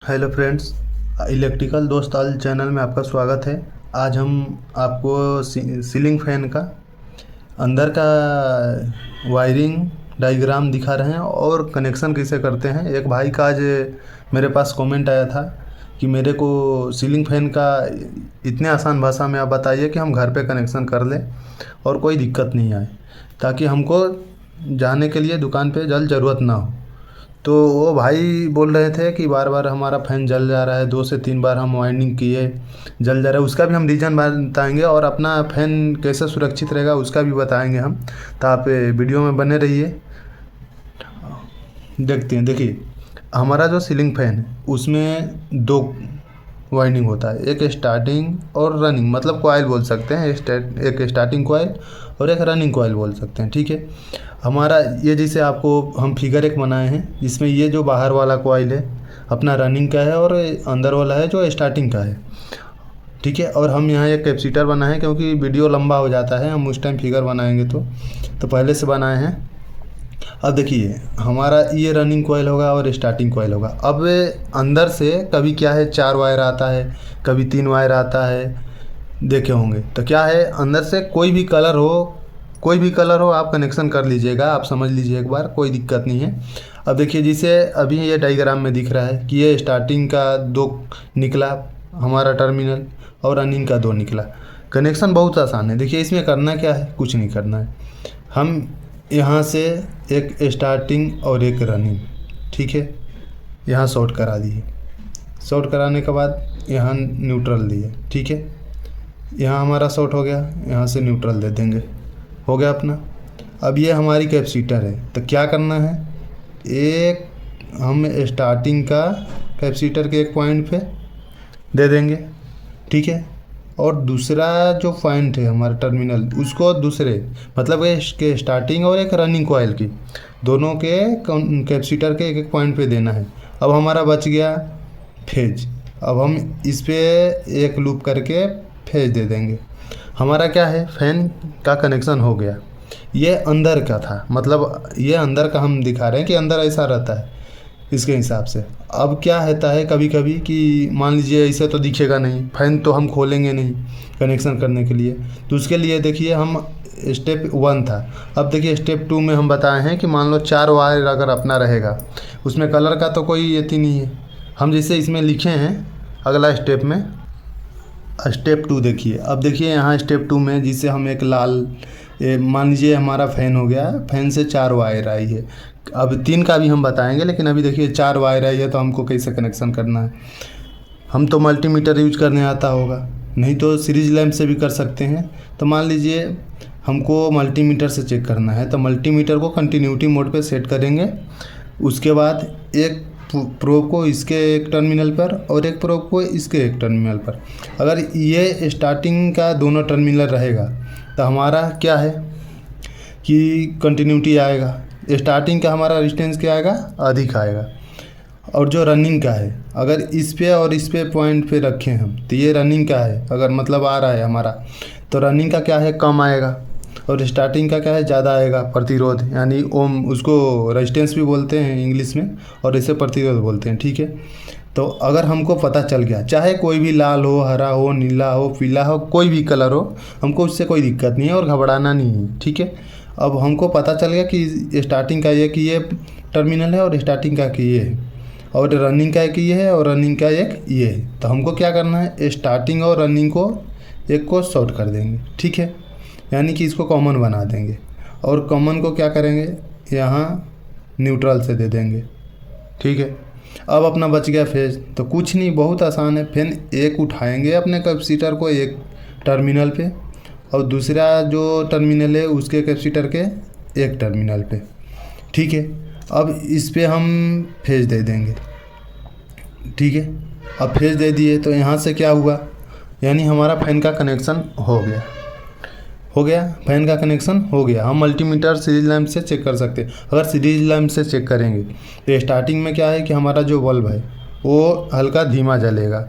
Hello friends, electrical दोस्त आल channel में आपका स्वागत है। आज हम आपको सीलिंग फैन का अंदर का वायरिंग डायग्राम दिखा रहे हैं और कनेक्शन कैसे करते हैं। एक भाई का आज मेरे पास कमेंट आया था कि मेरे को सीलिंग फैन का इतने आसान भाषा में आप बताइए कि हम घर पे कनेक्शन कर लें और कोई दिक्कत नहीं आए, ताकि हमको जाने के लिए दुकान पे जल्द ज़रूरत ना हो। तो वो भाई बोल रहे थे कि बार बार हमारा फ़ैन जल जा रहा है, 2 से 3 बार हम वाइंडिंग किए, जल जा रहा है। उसका भी हम रीज़न बताएंगे और अपना फ़ैन कैसे सुरक्षित रहेगा उसका भी बताएंगे हम। तो आप वीडियो में बने रहिए। देखते हैं, देखिए हमारा जो सीलिंग फ़ैन है उसमें 2 वाइंडिंग होता है, एक स्टार्टिंग और रनिंग, मतलब कॉइल बोल सकते हैं। एक स्टार्टिंग कॉइल और एक रनिंग कॉइल बोल सकते हैं, ठीक है। हमारा ये जैसे आपको हम फिगर एक बनाए हैं, जिसमें ये जो बाहर वाला कॉइल है अपना रनिंग का है और अंदर वाला है जो स्टार्टिंग का है, ठीक है। और हम यहाँ एक कैपेसिटर बनाए हैं, क्योंकि वीडियो लंबा हो जाता है, हम उस टाइम फिगर बनाएंगे तो पहले से बनाए हैं। अब देखिए हमारा ये रनिंग कॉइल होगा और स्टार्टिंग कॉइल होगा। अब अंदर से कभी क्या है 4 वायर आता है, कभी 3 वायर आता है, देखे होंगे। तो क्या है, अंदर से कोई भी कलर हो आप कनेक्शन कर लीजिएगा, आप समझ लीजिए एक बार, कोई दिक्कत नहीं है। अब देखिए जैसे अभी ये डायग्राम में दिख रहा है कि ये स्टार्टिंग का 2 निकला हमारा टर्मिनल और रनिंग का 2 निकला। कनेक्शन बहुत आसान है। देखिए इसमें करना क्या है, कुछ नहीं करना है। हम यहाँ से एक स्टार्टिंग और एक रनिंग, ठीक है, यहाँ शॉर्ट करा दिए। शॉर्ट कराने के बाद यहाँ न्यूट्रल दिए, ठीक है। यहाँ हमारा शॉर्ट हो गया, यहाँ से न्यूट्रल दे देंगे, हो गया अपना। अब ये हमारी कैपेसिटर है, तो क्या करना है, एक हम स्टार्टिंग का कैपेसिटर के एक पॉइंट पे दे देंगे, ठीक है। और दूसरा जो पॉइंट है हमारा टर्मिनल, उसको दूसरे, मतलब इसके स्टार्टिंग और एक रनिंग कॉइल की दोनों के कैपेसिटर के एक पॉइंट पे देना है। अब हमारा बच गया फेज। अब हम इस पे एक लूप करके फेज दे देंगे। हमारा क्या है, फैन का कनेक्शन हो गया। ये अंदर का था, मतलब ये अंदर का हम दिखा रहे हैं कि अंदर ऐसा रहता है इसके हिसाब से। अब क्या होता है कभी कभी कि मान लीजिए ऐसे तो दिखेगा नहीं, फैन तो हम खोलेंगे नहीं कनेक्शन करने के लिए, तो उसके लिए देखिए हम स्टेप 1 था। अब देखिए स्टेप 2 में हम बताए हैं कि मान लो 4 वायर अगर अपना रहेगा, उसमें कलर का तो कोई ये नहीं है। हम जैसे इसमें लिखे हैं अगला स्टेप में, स्टेप 2 देखिए। अब देखिए यहाँ स्टेप 2 में जिसे हम एक लाल, मान लीजिए हमारा फ़ैन हो गया, फ़ैन से 4 वायर आई है। अब 3 का भी हम बताएंगे, लेकिन अभी देखिए 4 वायर आई है, तो हमको कैसे कनेक्शन करना है। हम तो मल्टीमीटर यूज करने आता होगा, नहीं तो सीरीज लैंप से भी कर सकते हैं। तो मान लीजिए हमको मल्टीमीटर से चेक करना है, तो मल्टीमीटर को कंटिन्यूटी मोड पे सेट करेंगे। उसके बाद एक प्रोब को इसके एक टर्मिनल पर और एक प्रोब को इसके एक टर्मिनल पर। अगर ये स्टार्टिंग का दोनों टर्मिनल रहेगा तो हमारा क्या है कि कंटिन्यूटी आएगा। स्टार्टिंग का हमारा रेजिस्टेंस क्या आएगा, अधिक आएगा। और जो रनिंग का है, अगर इस पे और इस पे पॉइंट पे रखें हम, तो ये रनिंग का है, अगर मतलब आ रहा है हमारा, तो रनिंग का क्या है, कम आएगा। और स्टार्टिंग का क्या है, ज़्यादा आएगा, प्रतिरोध, यानी ओम, उसको रेजिस्टेंस भी बोलते हैं इंग्लिश में, और इसे प्रतिरोध बोलते हैं, ठीक है। तो अगर हमको पता चल गया, चाहे कोई भी लाल हो, हरा हो, नीला हो, पीला हो, कोई भी कलर हो, हमको उससे कोई दिक्कत नहीं है और घबराना नहीं है, ठीक है। अब हमको पता चल गया कि स्टार्टिंग का ये कि ये टर्मिनल है और स्टार्टिंग का कि ये है, और रनिंग का एक ये है और रनिंग का एक ये है। तो हमको क्या करना है, स्टार्टिंग और रनिंग को एक को शॉर्ट कर देंगे, ठीक है, यानी कि इसको कॉमन बना देंगे। और कॉमन को क्या करेंगे, यहाँ न्यूट्रल से दे देंगे, ठीक है। अब अपना बच गया फेज। तो कुछ नहीं, बहुत आसान है। फिर एक उठाएंगे अपने कैपेसिटर को एक टर्मिनल पे, और दूसरा जो टर्मिनल है उसके कैपेसिटर के एक टर्मिनल पे, ठीक है। अब इस पे हम फेज दे देंगे, ठीक है। अब फेज दे दिए तो यहाँ से क्या हुआ, यानी हमारा फैन का कनेक्शन हो गया, फैन का कनेक्शन हो गया। हम मल्टीमीटर सीरीज लैंप से चेक कर सकते हैं। अगर सीरीज लैंप से चेक करेंगे तो स्टार्टिंग में क्या है कि हमारा जो बल्ब है वो हल्का धीमा जलेगा,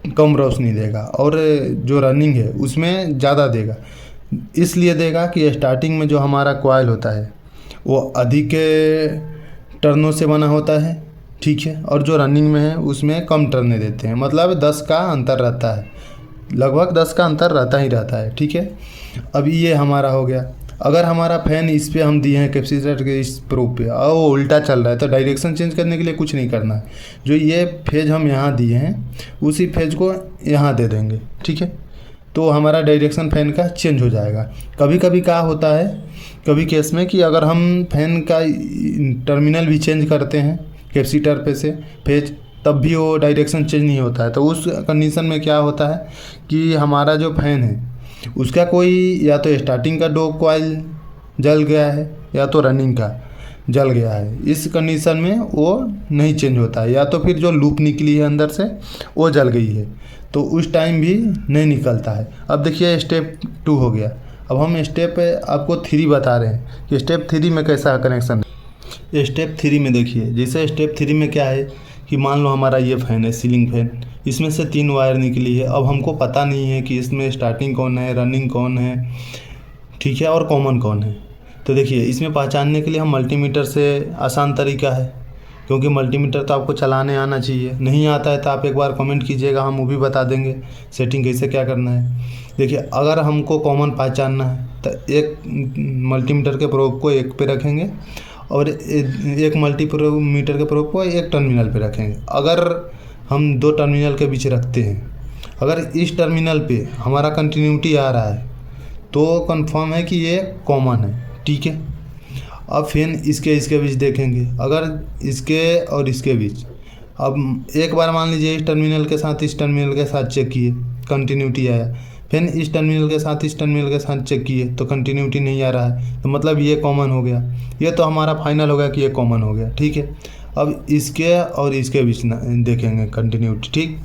कम रोशनी देगा, और जो रनिंग है उसमें ज़्यादा देगा। इसलिए देगा कि स्टार्टिंग में जो हमारा कॉइल होता है वो अधिक टर्नों से बना होता है, ठीक है, और जो रनिंग में है उसमें कम टर्ने देते हैं, मतलब 10 का अंतर रहता है, लगभग 10 का अंतर रहता ही रहता है। ठीक है, अब ये हमारा हो गया। अगर हमारा फ़ैन इस पे हम दिए हैं कैपेसिटर के इस प्रोब पे और वो उल्टा चल रहा है तो डायरेक्शन चेंज करने के लिए कुछ नहीं करना है, जो ये फेज हम यहाँ दिए हैं उसी फेज को यहाँ दे देंगे। ठीक है, तो हमारा डायरेक्शन फ़ैन का चेंज हो जाएगा। कभी कभी क्या होता है, कभी केस में कि अगर हम फ़ैन का टर्मिनल भी चेंज करते हैं कैपेसिटर पे से फेज, तब भी वो डायरेक्शन चेंज नहीं होता है। तो उस कंडीशन में क्या होता है कि हमारा जो फ़ैन है उसका कोई या तो स्टार्टिंग का डोप कॉइल जल गया है या तो रनिंग का जल गया है। इस कंडीशन में वो नहीं चेंज होता है, या तो फिर जो लूप निकली है अंदर से वो जल गई है तो उस टाइम भी नहीं निकलता है। अब देखिए स्टेप 2 हो गया। अब हम स्टेप आपको 3 बता रहे हैं कि स्टेप 3 में कैसा कनेक्शन है। स्टेप 3 में देखिए, जैसे स्टेप 3 में क्या है कि मान लो हमारा ये फ़ैन है सीलिंग फ़ैन, इसमें से 3 वायर निकली है। अब हमको पता नहीं है कि इसमें स्टार्टिंग कौन है, रनिंग कौन है, ठीक है, और कॉमन कौन है। तो देखिए इसमें पहचानने के लिए हम मल्टीमीटर से आसान तरीका है, क्योंकि मल्टीमीटर तो आपको चलाने आना चाहिए। नहीं आता है तो आप एक बार कमेंट कीजिएगा, हम वो भी बता देंगे सेटिंग कैसे क्या करना है। देखिए अगर हमको कॉमन पहचानना है तो एक मल्टीमीटर के प्रोब को एक पे रखेंगे और एक मल्टीमीटर के प्रोब को एक टर्मिनल पे रखेंगे। अगर हम 2 टर्मिनल के बीच रखते हैं, अगर इस टर्मिनल पे हमारा कंटिन्यूटी आ रहा है तो कंफर्म है कि ये कॉमन है। ठीक है, अब फिर इसके बीच देखेंगे, अगर इसके और इसके बीच, अब एक बार मान लीजिए इस टर्मिनल के साथ इस टर्मिनल के साथ चेक किए कंटिन्यूटी आया, फिर इस टर्मिनल के साथ इस टर्मिनल के साथ चेक किए तो कंटिन्यूटी नहीं आ रहा है, तो मतलब ये कॉमन हो गया। ये तो हमारा फाइनल हो गया कि ये कॉमन हो गया। ठीक है, अब इसके और इसके बीच देखेंगे कंटिन्यूटी। ठीक,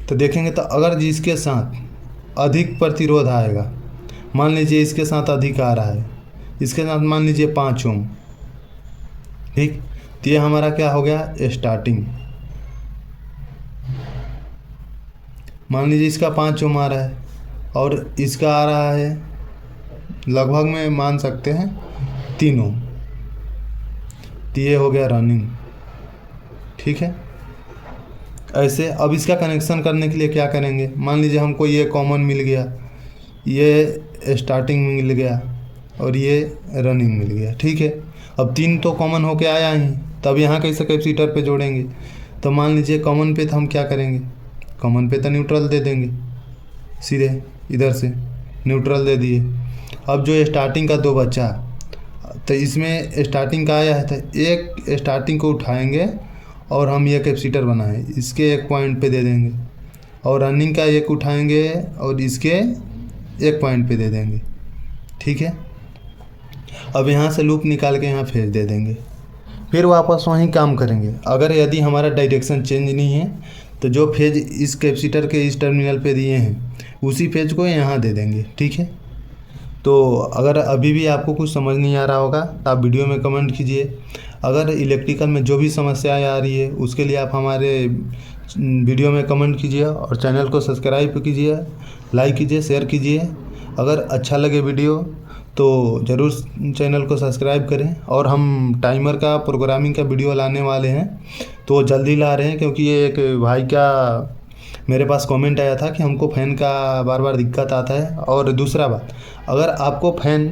तो देखेंगे तो अगर जिसके साथ अधिक प्रतिरोध आएगा, मान लीजिए इसके साथ अधिक आ रहा है, इसके साथ मान लीजिए 5 ओम, ठीक, तो ये हमारा क्या हो गया स्टार्टिंग। मान लीजिए इसका 5 ओम आ रहा है और इसका आ रहा है लगभग में मान सकते हैं 3 ओम, तो ये हो गया रनिंग। ठीक है, ऐसे अब इसका कनेक्शन करने के लिए क्या करेंगे, मान लीजिए हमको ये कॉमन मिल गया, ये स्टार्टिंग मिल गया और ये रनिंग मिल गया। ठीक है, अब 3 तो कॉमन होके आया ही, तब यहाँ कैसे कैपेसिटर पे जोड़ेंगे। तो मान लीजिए कॉमन पे तो हम क्या करेंगे, कॉमन पे तो न्यूट्रल दे देंगे, सीधे इधर से न्यूट्रल दे दिए। अब जो स्टार्टिंग का 2 बचा तो इसमें स्टार्टिंग का आया है तो एक स्टार्टिंग को उठाएंगे और हम ये कैपेसिटर बनाए इसके एक पॉइंट पे दे देंगे, और रनिंग का एक उठाएंगे और इसके एक पॉइंट पे दे देंगे। ठीक है, अब यहाँ से लूप निकाल के यहाँ फेज दे देंगे, फिर वापस वहीं काम करेंगे। अगर यदि हमारा डायरेक्शन चेंज नहीं है तो जो फेज इस कैपेसिटर के इस टर्मिनल पे दिए हैं उसी फेज को यहाँ दे देंगे। ठीक है, तो अगर अभी भी आपको कुछ समझ नहीं आ रहा होगा तो आप वीडियो में कमेंट कीजिए। अगर इलेक्ट्रिकल में जो भी समस्याएं आ रही है उसके लिए आप हमारे वीडियो में कमेंट कीजिए और चैनल को सब्सक्राइब कीजिए, लाइक कीजिए, शेयर कीजिए। अगर अच्छा लगे वीडियो तो ज़रूर चैनल को सब्सक्राइब करें। और हम टाइमर का प्रोग्रामिंग का वीडियो लाने वाले हैं तो जल्दी ला रहे हैं, क्योंकि ये एक भाई का मेरे पास कमेंट आया था कि हमको फ़ैन का बार बार दिक्कत आता है। और दूसरा बात, अगर आपको फ़ैन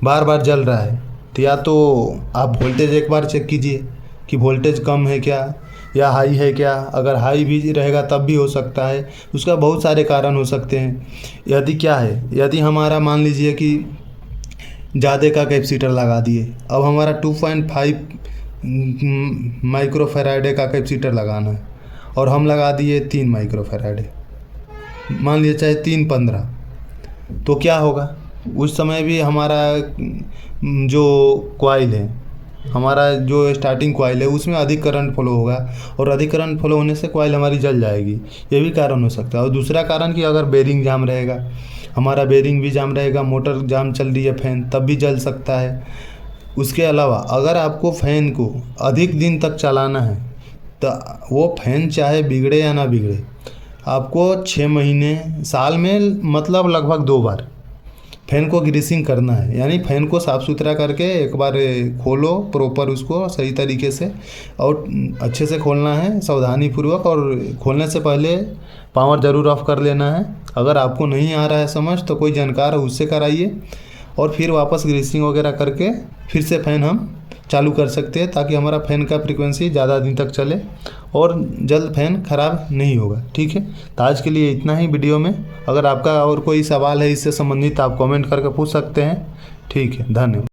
बार बार जल रहा है तो या तो आप वोल्टेज एक बार चेक कीजिए कि वोल्टेज कम है क्या या हाई है क्या। अगर हाई भी रहेगा तब भी हो सकता है, उसका बहुत सारे कारण हो सकते हैं। यदि क्या है, यदि हमारा मान लीजिए कि ज़्यादा का कैपेसिटर लगा दिए, अब हमारा 2.5 माइक्रोफैराडे का कैपेसिटर लगाना है और हम लगा दिए 3 माइक्रोफैराडे, मान लीजिए चाहे 3.15, तो क्या होगा उस समय भी हमारा जो कॉइल है, हमारा जो स्टार्टिंग कॉइल है उसमें अधिक करंट फ्लो होगा और अधिक करंट फ्लो होने से कॉइल हमारी जल जाएगी। ये भी कारण हो सकता है। और दूसरा कारण कि अगर बेरिंग जाम रहेगा, हमारा बेरिंग भी जाम रहेगा, मोटर जाम चल रही है फ़ैन, तब भी जल सकता है। उसके अलावा अगर आपको फ़ैन को अधिक दिन तक चलाना है तो वो फ़ैन चाहे बिगड़े या ना बिगड़े, आपको 6 महीने साल में मतलब लगभग 2 बार फ़ैन को ग्रीसिंग करना है, यानी फ़ैन को साफ़ सुथरा करके एक बार खोलो प्रॉपर उसको सही तरीके से, और अच्छे से खोलना है सावधानीपूर्वक, और खोलने से पहले पावर ज़रूर ऑफ कर लेना है। अगर आपको नहीं आ रहा है समझ तो कोई जानकार है उससे कराइए, और फिर वापस ग्रीसिंग वगैरह करके फिर से फ़ैन हम चालू कर सकते हैं, ताकि हमारा फ़ैन का फ्रीक्वेंसी ज़्यादा दिन तक चले और जल्द फ़ैन ख़राब नहीं होगा। ठीक है, तो आज के लिए इतना ही वीडियो में। अगर आपका और कोई सवाल है इससे संबंधित आप कमेंट करके पूछ सकते हैं। ठीक है, धन्यवाद।